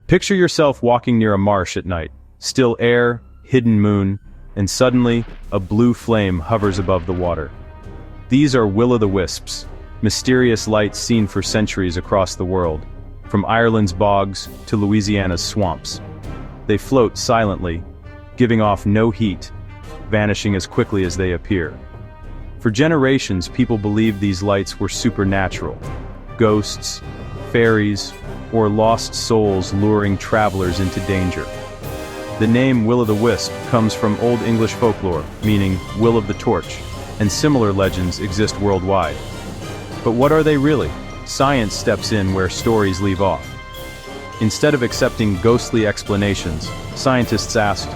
Picture yourself walking near a marsh at night, still air, hidden moon, and suddenly, a blue flame hovers above the water. These are will-o'-the-wisps, mysterious lights seen for centuries across the world, from Ireland's bogs to Louisiana's swamps. They float silently, giving off no heat, vanishing as quickly as they appear. For generations, people believed these lights were supernatural, ghosts, fairies, or lost souls luring travelers into danger. The name will-o'-the-wisp comes from Old English folklore, meaning will of the torch, and similar legends exist worldwide. But what are they really? Science steps in where stories leave off. Instead of accepting ghostly explanations, scientists asked,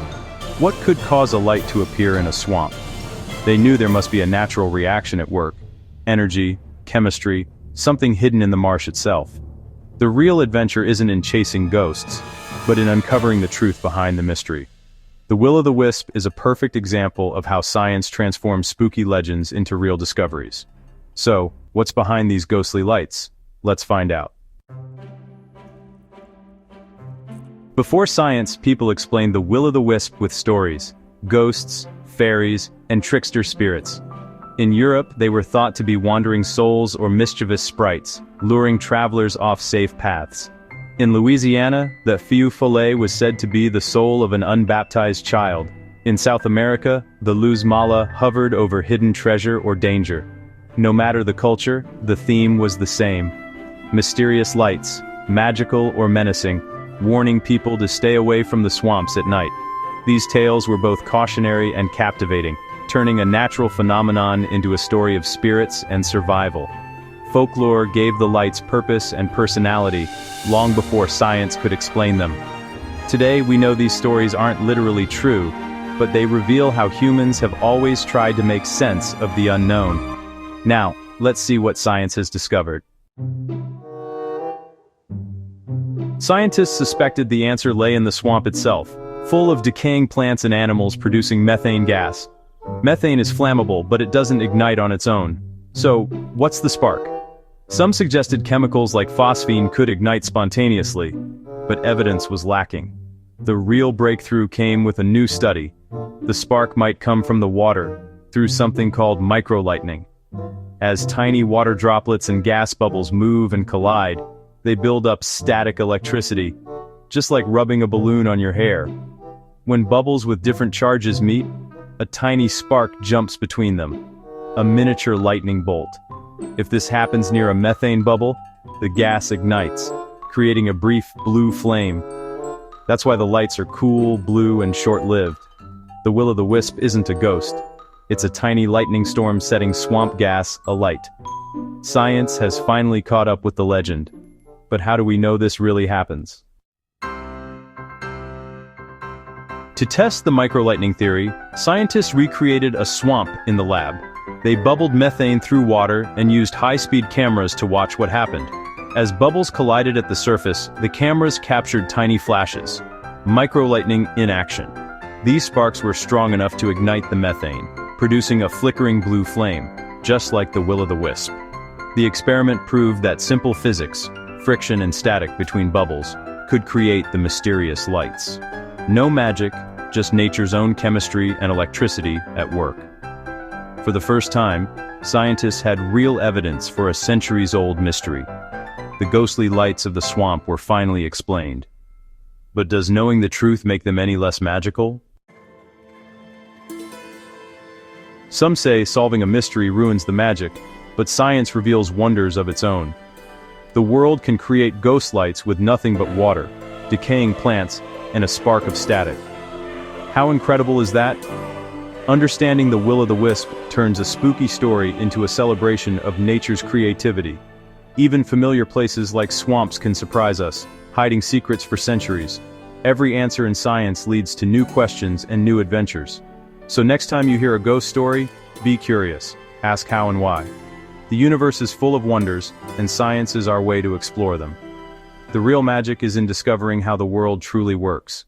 what could cause a light to appear in a swamp? They knew there must be a natural reaction at work. Energy, chemistry, something hidden in the marsh itself. The real adventure isn't in chasing ghosts, but in uncovering the truth behind the mystery. The will-o'-the-wisp is a perfect example of how science transforms spooky legends into real discoveries. So, what's behind these ghostly lights? Let's find out. Before science, people explained the will-o'-the-wisp with stories, ghosts, fairies, and trickster spirits. In Europe, they were thought to be wandering souls or mischievous sprites, luring travelers off safe paths. In Louisiana, the feu follet was said to be the soul of an unbaptized child. In South America, the luz mala hovered over hidden treasure or danger. No matter the culture, the theme was the same. Mysterious lights, magical or menacing, warning people to stay away from the swamps at night. These tales were both cautionary and captivating, turning a natural phenomenon into a story of spirits and survival. Folklore gave the lights purpose and personality, long before science could explain them. Today, we know these stories aren't literally true, but they reveal how humans have always tried to make sense of the unknown. Now, let's see what science has discovered. Scientists suspected the answer lay in the swamp itself, full of decaying plants and animals producing methane gas. Methane is flammable, but it doesn't ignite on its own. So, what's the spark? Some suggested chemicals like phosphine could ignite spontaneously, but evidence was lacking. The real breakthrough came with a new study. The spark might come from the water, through something called microlightning. As tiny water droplets and gas bubbles move and collide, they build up static electricity, just like rubbing a balloon on your hair. When bubbles with different charges meet, a tiny spark jumps between them, a miniature lightning bolt. If this happens near a methane bubble, the gas ignites, creating a brief blue flame. That's why the lights are cool, blue, and short-lived. The will-o'-the-wisp isn't a ghost. It's a tiny lightning storm setting swamp gas alight. Science has finally caught up with the legend. But how do we know this really happens? To test the microlightning theory, scientists recreated a swamp in the lab. They bubbled methane through water and used high-speed cameras to watch what happened. As bubbles collided at the surface, the cameras captured tiny flashes. Microlightning in action. These sparks were strong enough to ignite the methane, producing a flickering blue flame, just like the will-o'-the-wisp. The experiment proved that simple physics, friction and static between bubbles, could create the mysterious lights. No magic, just nature's own chemistry and electricity at work. For the first time, scientists had real evidence for a centuries-old mystery. The ghostly lights of the swamp were finally explained. But does knowing the truth make them any less magical? Some say solving a mystery ruins the magic, but science reveals wonders of its own. The world can create ghost lights with nothing but water, decaying plants, and a spark of static. How incredible is that? Understanding the will-o'-the-wisp turns a spooky story into a celebration of nature's creativity. Even familiar places like swamps can surprise us, hiding secrets for centuries. Every answer in science leads to new questions and new adventures. So next time you hear a ghost story, be curious. Ask how and why. The universe is full of wonders, and science is our way to explore them. The real magic is in discovering how the world truly works.